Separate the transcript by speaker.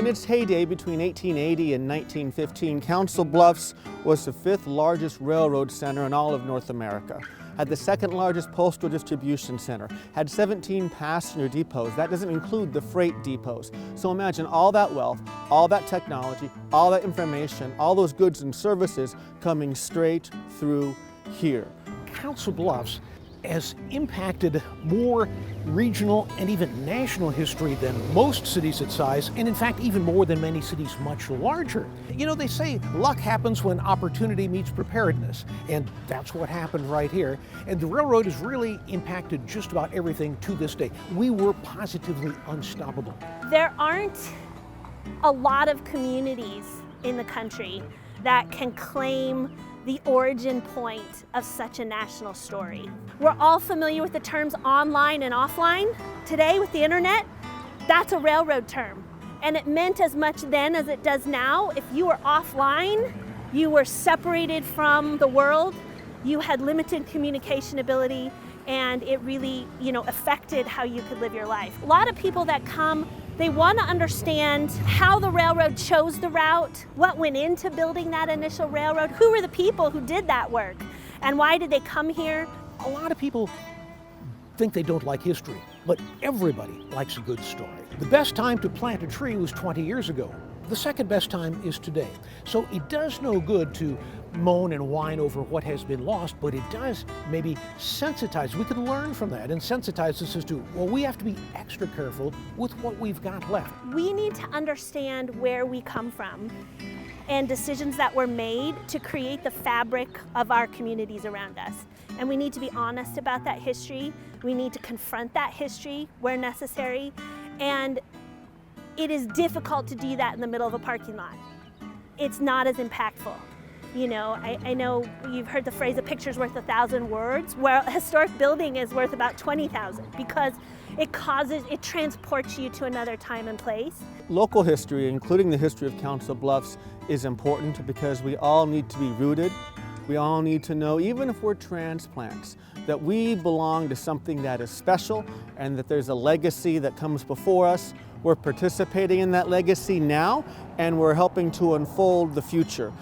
Speaker 1: In its heyday between 1880 and 1915, Council Bluffs was the 5th largest railroad center in all of North America, had the 2nd largest postal distribution center, had 17 passenger depots. That doesn't include the freight depots. So imagine all that wealth, all that technology, all that information, all those goods and services coming straight through here.
Speaker 2: Council Bluffs has impacted more regional and even national history than most cities its size, and in fact even more than many cities much larger. You know, they say luck happens when opportunity meets preparedness, and that's what happened right here. And the railroad has really impacted just about everything to this day. We were positively unstoppable.
Speaker 3: There aren't a lot of communities in the country that can claim the origin point of such a national story. We're all familiar with the terms online and offline. Today with the internet, that's a railroad term. And it meant as much then as it does now. If you were offline, you were separated from the world, you had limited communication ability, and it really, affected how you could live your life. A lot of people that come, they want to understand how the railroad chose the route, what went into building that initial railroad, who were the people who did that work, and why did they come here?
Speaker 2: A lot of people think they don't like history, but everybody likes a good story. The best time to plant a tree was 20 years ago. The second best time is today. So it does no good to moan and whine over what has been lost, but it does maybe sensitize. We can learn from that and sensitize us as to, well, we have to be extra careful with what we've got left.
Speaker 3: We need to understand where we come from and decisions that were made to create the fabric of our communities around us. And we need to be honest about that history. We need to confront that history where necessary. And it is difficult to do that in the middle of a parking lot. It's not as impactful. I know you've heard the phrase, a picture's worth 1,000 words. Well, a historic building is worth about 20,000 because it transports you to another time and place.
Speaker 1: Local history, including the history of Council Bluffs, is important because we all need to be rooted. We all need to know, even if we're transplants, that we belong to something that is special and that there's a legacy that comes before us. We're participating in that legacy now, and we're helping to unfold the future.